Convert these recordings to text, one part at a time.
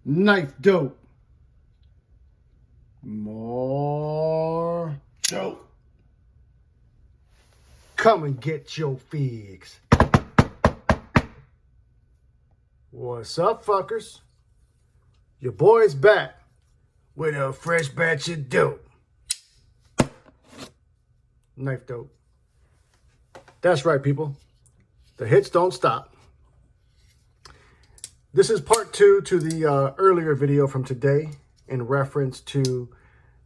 Knifedope. More dope. Come and get your figs. What's up, fuckers? Your boy's back with a fresh batch of dope. Knifedope. That's right, people. The hits don't stop. This is part 2 to the earlier video from today in reference to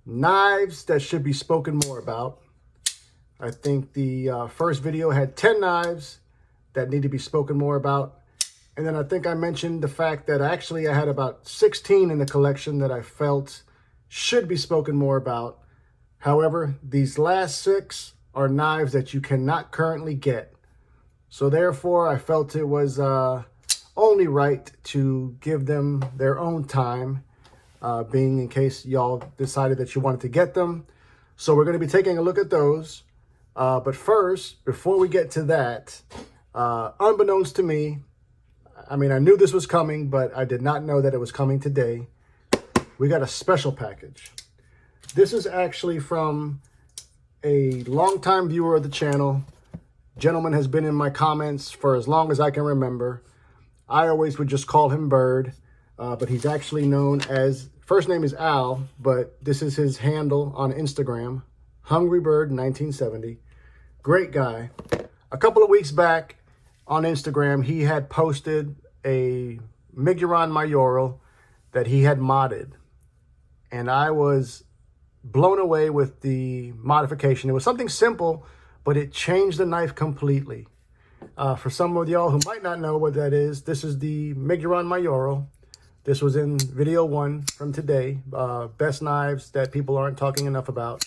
knives that should be spoken more about. I think the first video had 10 knives that need to be spoken more about. And then I think I mentioned the fact that actually I had about 16 in the collection that I felt should be spoken more about. However, these last 6 are knives that you cannot currently get. So therefore, I felt it was only right to give them their own time, being in case y'all decided that you wanted to get them. So we're going to be taking a look at those. But first, before we get to that, unbeknownst to me, I mean, I knew this was coming, but I did not know that it was coming today. We got a special package. This is actually from a longtime viewer of the channel. Gentleman has been in my comments for as long as I can remember. I always would just call him Bird, but he's actually known as, first name is Al, but this is his handle on Instagram, Hungry Bird 1970. Great guy. A couple of weeks back on Instagram, he had posted a Miguron Moyarl that he had modded. And I was blown away with the modification. It was something simple, but it changed the knife completely. For some of y'all who might not know what that is, this is the Miguron Moyarl. This was in video 1 from today. Best knives that people aren't talking enough about.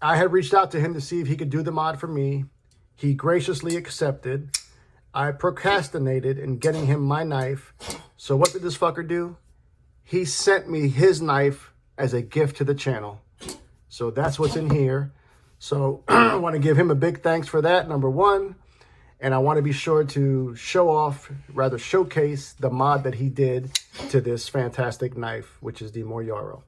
I had reached out to him to see if he could do the mod for me. He graciously accepted. I procrastinated in getting him my knife. So what did this fucker do? He sent me his knife as a gift to the channel. So that's what's in here. So I want to give him a big thanks for that, number 1. And I want to be sure to show off, rather showcase the mod that he did to this fantastic knife, which is the Moyarl.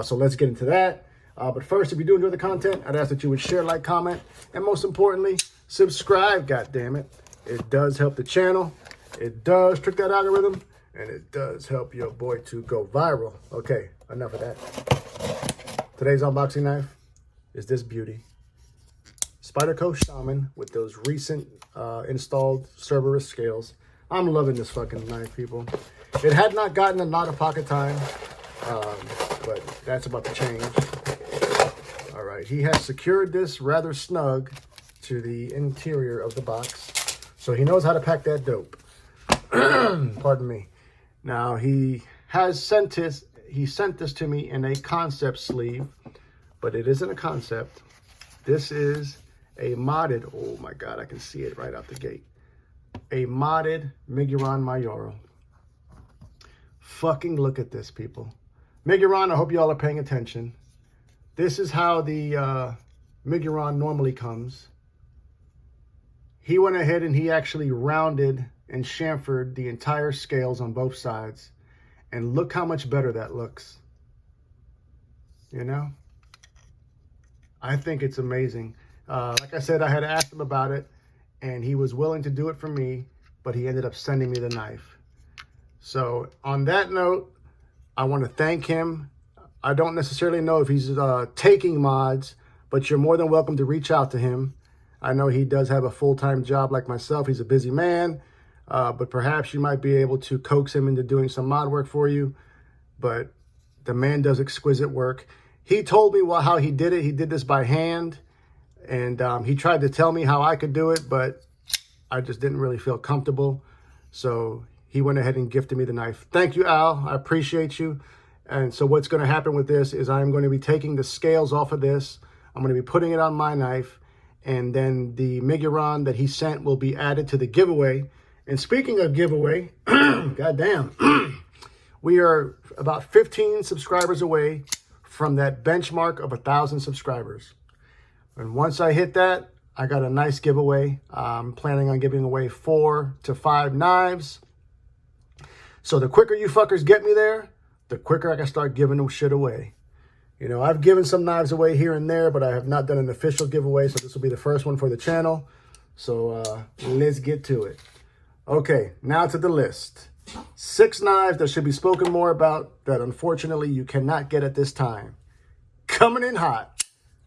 So let's get into that. But first, if you do enjoy the content, I'd ask that you would share, like, comment, and most importantly, subscribe, goddammit. It does help the channel. It does trick that algorithm. And it does help your boy to go viral. Okay, enough of that. Today's unboxing knife is this beauty. Spyderco Shaman with those recent installed Cerberus scales. I'm loving this fucking knife, people. It had not gotten a lot of pocket time, but that's about to change. All right, he has secured this rather snug to the interior of the box, so he knows how to pack that dope. Pardon me. Now he has sent this to me in a concept sleeve, but it isn't a concept. This is a modded, oh my God, I can see it right out the gate. A modded Miguron Moyarl. Fucking look at this, people. Miguron, I hope y'all are paying attention. This is how the Miguron normally comes. He went ahead and he actually rounded and chamfered the entire scales on both sides. And look how much better that looks. You know? I think it's amazing. Like I said, I had asked him about it, and he was willing to do it for me, but he ended up sending me the knife. So on that note, I want to thank him. I don't necessarily know if he's taking mods, but you're more than welcome to reach out to him. I know he does have a full-time job like myself. He's a busy man, but perhaps you might be able to coax him into doing some mod work for you. But the man does exquisite work. He told me how he did it. He did this by hand. And he tried to tell me how I could do it, but I just didn't really feel comfortable. So he went ahead and gifted me the knife. Thank you, Al. I appreciate you. And so what's going to happen with this is I'm going to be taking the scales off of this. I'm going to be putting it on my knife. And then the Miguron that he sent will be added to the giveaway. And speaking of giveaway, goddamn, we are about 15 subscribers away from that benchmark of 1,000 subscribers. And once I hit that, I got a nice giveaway. I'm planning on giving away 4 to 5 knives. So the quicker you fuckers get me there, the quicker I can start giving them shit away. You know, I've given some knives away here and there, but I have not done an official giveaway, so this will be the first one for the channel. So let's get to it. Okay, now to the list. 6 knives that should be spoken more about that unfortunately you cannot get at this time. Coming in hot.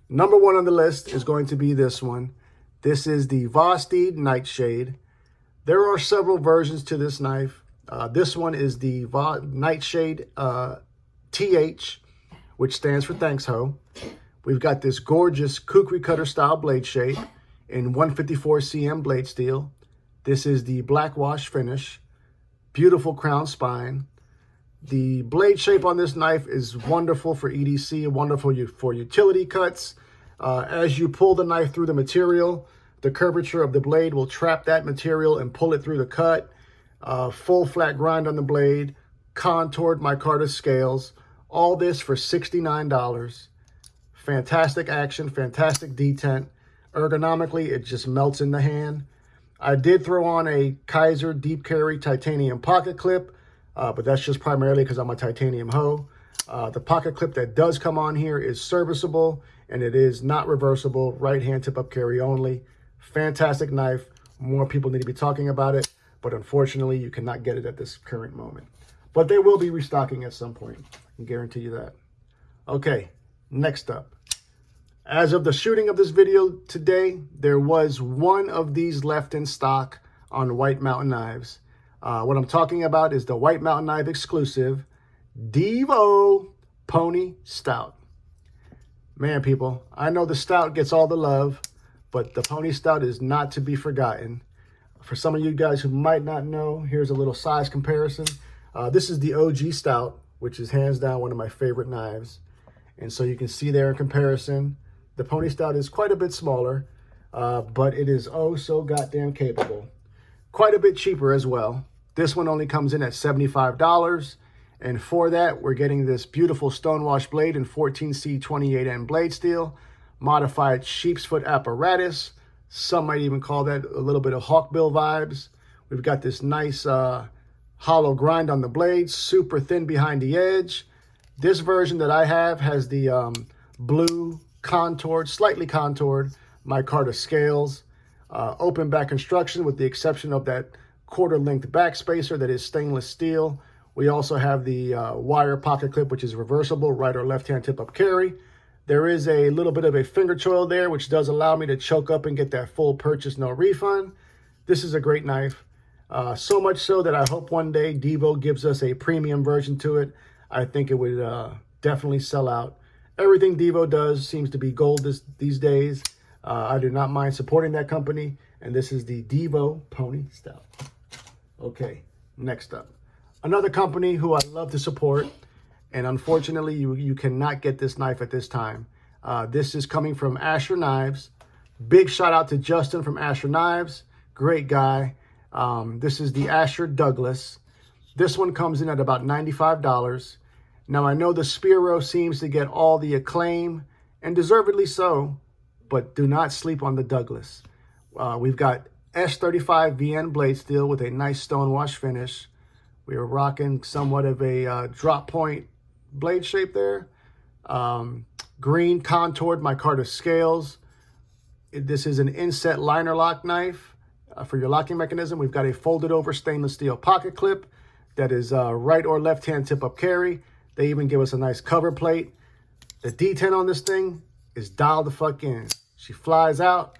Number 1 on the list is going to be this one. This is the Vosteed Nightshade. There are several versions to this knife. This one is the Nightshade TH, which stands for Thanks Ho. We've got this gorgeous kukri cutter style blade shape in 154 cm blade steel. This is the black wash finish. Beautiful crown spine. The blade shape on this knife is wonderful for EDC, wonderful for utility cuts. As you pull the knife through the material, the curvature of the blade will trap that material and pull it through the cut. Full flat grind on the blade, contoured micarta scales. All this for $69. Fantastic action, fantastic detent. Ergonomically, it just melts in the hand. I did throw on a Kaiser deep carry titanium pocket clip, but that's just primarily because I'm a titanium hoe. The pocket clip that does come on here is serviceable, and it is not reversible, right hand tip up carry only. Fantastic knife. More people need to be talking about it, but unfortunately you cannot get it at this current moment. But they will be restocking at some point. I can guarantee you that. Okay, next up. As of the shooting of this video today, there was one of these left in stock on White Mountain Knives. What I'm talking about is the White Mountain Knife exclusive Devo Pony Stout. Man, people, I know the Stout gets all the love, but the Pony Stout is not to be forgotten. For some of you guys who might not know, here's a little size comparison. This is the OG Stout, which is hands down one of my favorite knives. And so you can see there in comparison, the Pony Stout is quite a bit smaller, but it is oh so goddamn capable. Quite a bit cheaper as well. This one only comes in at $75. And for that, we're getting this beautiful stonewash blade in 14C 28N blade steel, modified sheep's foot apparatus. Some might even call that a little bit of hawkbill vibes. We've got this nice hollow grind on the blade, super thin behind the edge. This version that I have has the blue contoured, slightly contoured micarta scales, open back construction with the exception of that quarter length back spacer that is stainless steel. We also have the wire pocket clip, which is reversible, right or left hand tip up carry. There is a little bit of a finger choil there, which does allow me to choke up and get that full purchase, no refund. This is a great knife. So much so that I hope one day Devo gives us a premium version to it. I think it would definitely sell out. Everything Devo does seems to be gold these days. I do not mind supporting that company. And this is the Devo Pony Stout. Okay, next up. Another company who I love to support. And unfortunately, you cannot get this knife at this time. This is coming from Asher Knives. Big shout out to Justin from Asher Knives. Great guy. This is the Asher Douglas. This one comes in at about $95. Now, I know the Spiro seems to get all the acclaim, and deservedly so, but do not sleep on the Douglas. We've got S35 VN blade steel with a nice stonewash finish. We are rocking somewhat of a drop point blade shape there. Green contoured micarta scales. This is an inset liner lock knife for your locking mechanism. We've got a folded over stainless steel pocket clip that is right or left hand tip up carry. They even give us a nice cover plate. The detent on this thing is dialed the fuck in. She flies out,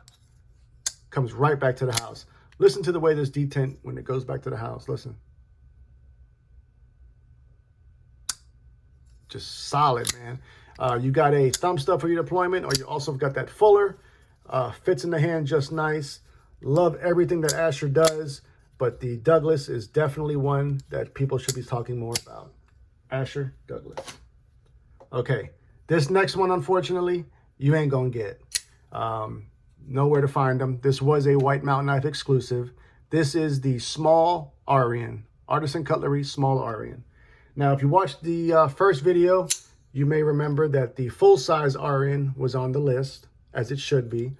comes right back to the house. Listen to the way this detent when it goes back to the house. Listen. Just solid, man. You got a thumb stud for your deployment, or you also got that fuller. Fits in the hand just nice. Love everything that Asher does, but the Douglas is definitely one that people should be talking more about. Asher Douglas. Okay, this next one, unfortunately, you ain't gonna get. Nowhere to find them. This was a White Mountain Knife exclusive. This is the small Arian, Artisan Cutlery small Arian. Now, if you watched the first video, you may remember that the full-size Arian was on the list, as it should be.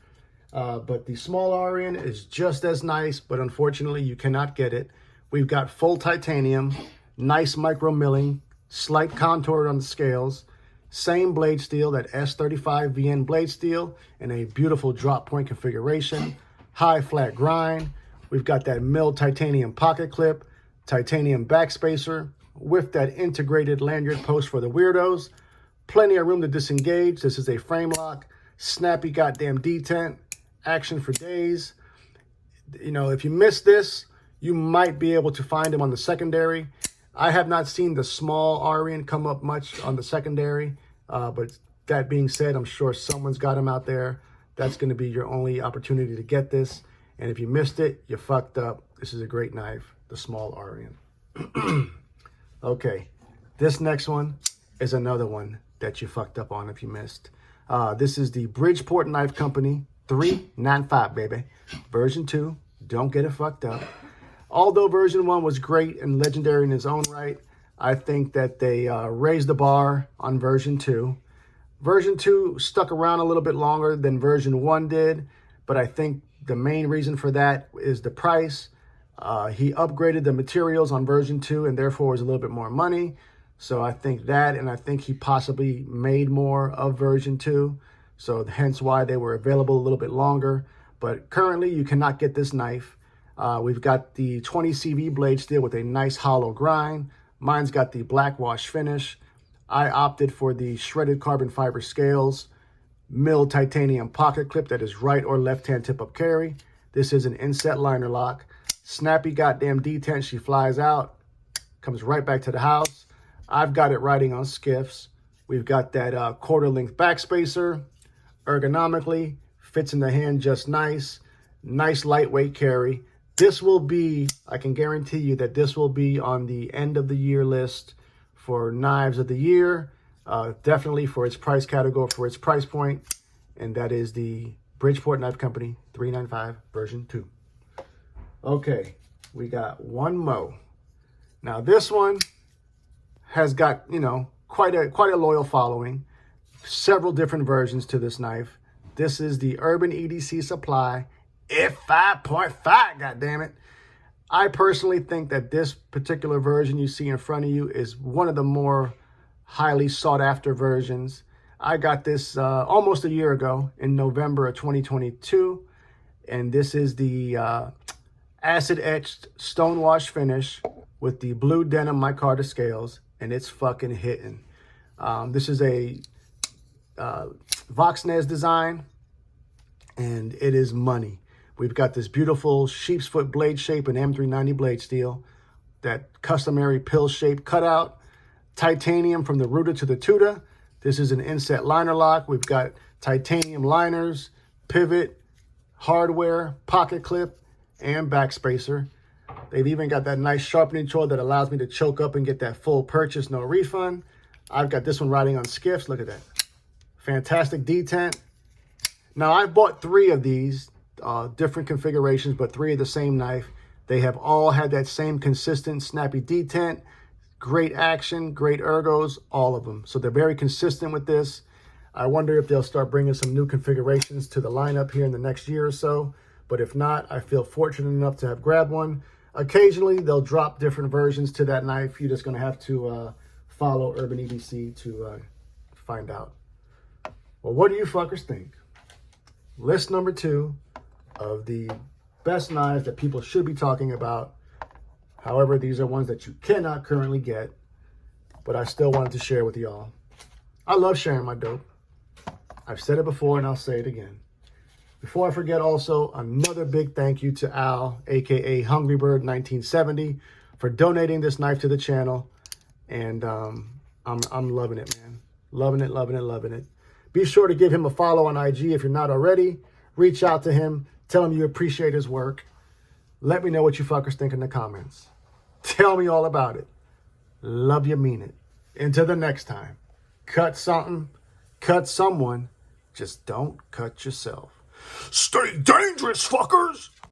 But the small Arian is just as nice, but unfortunately, you cannot get it. We've got full titanium, Nice micro milling, slight contour on the scales. Same blade steel, that S35 VN blade steel, in a beautiful drop point configuration. High flat grind. We've got that milled titanium pocket clip, titanium backspacer, with that integrated lanyard post for the weirdos. Plenty of room to disengage. This is a frame lock. Snappy goddamn detent. Action for days. You know, if you missed this, you might be able to find them on the secondary. I have not seen the small Arian come up much on the secondary. But that being said, I'm sure someone's got them out there. That's going to be your only opportunity to get this. And if you missed it, you fucked up. This is a great knife, the small Arian. Okay, this next one is another one that you fucked up on if you missed. This is the Bridgeport Knife Company 395, baby. Version 2, don't get it fucked up. Although version 1 was great and legendary in its own right, I think that they raised the bar on version 2. Version 2 stuck around a little bit longer than version 1 did, but I think the main reason for that is the price. He upgraded the materials on version 2 and therefore was a little bit more money. So I think that, and I think he possibly made more of version 2. So hence why they were available a little bit longer. But currently you cannot get this knife. We've got the 20 CV blade steel with a nice hollow grind. Mine's got the black wash finish. I opted for the shredded carbon fiber scales, milled titanium pocket clip that is right or left-hand tip-up carry. This is an inset liner lock. Snappy goddamn detent. She flies out, comes right back to the house. I've got it riding on skiffs. We've got that quarter-length backspacer. Ergonomically, fits in the hand just nice. Nice lightweight carry. This will be, I can guarantee you that this will be on the end of the year list for knives of the year. Definitely for its price category, for its price point. And that is the Bridgeport Knife Company 395 version 2. Okay, we got one mo. Now this one has got, you know, quite a loyal following. Several different versions to this knife. This is the Urban EDC Supply F5.5, goddammit. I personally think that this particular version you see in front of you is one of the more highly sought after versions. I got this almost a year ago in November of 2022. And this is the acid etched stonewash finish with the blue denim micarta scales. And it's fucking hitting. This is a Voxnez design. And it is money. We've got this beautiful sheep's foot blade shape and M390 blade steel. That customary pill shape cutout. Titanium from the rooter to the tutor. This is an inset liner lock. We've got titanium liners, pivot, hardware, pocket clip, and backspacer. They've even got that nice sharpening tool that allows me to choke up and get that full purchase, no refund. I've got this one riding on skiffs. Look at that. Fantastic detent. Now, I've bought 3 of these, different configurations, but 3 of the same knife. They have all had that same consistent, snappy detent, great action, great ergos, all of them. So they're very consistent with this. I wonder if they'll start bringing some new configurations to the lineup here in the next year or so. But if not, I feel fortunate enough to have grabbed one. Occasionally, they'll drop different versions to that knife. You're just going to have to follow Urban EDC to find out. Well, what do you fuckers think? List number 2 of the best knives that people should be talking about. However, these are ones that you cannot currently get, but I still wanted to share with y'all. I love sharing my dope. I've said it before and I'll say it again. Before I forget also, another big thank you to Al, aka Hungrybird 1970, for donating this knife to the channel. And I'm loving it, man. Loving it, loving it, loving it. Be sure to give him a follow on IG if you're not already. Reach out to him. Tell him you appreciate his work. Let me know what you fuckers think in the comments. Tell me all about it. Love you, mean it. Until the next time. Cut something. Cut someone. Just don't cut yourself. Stay dangerous, fuckers!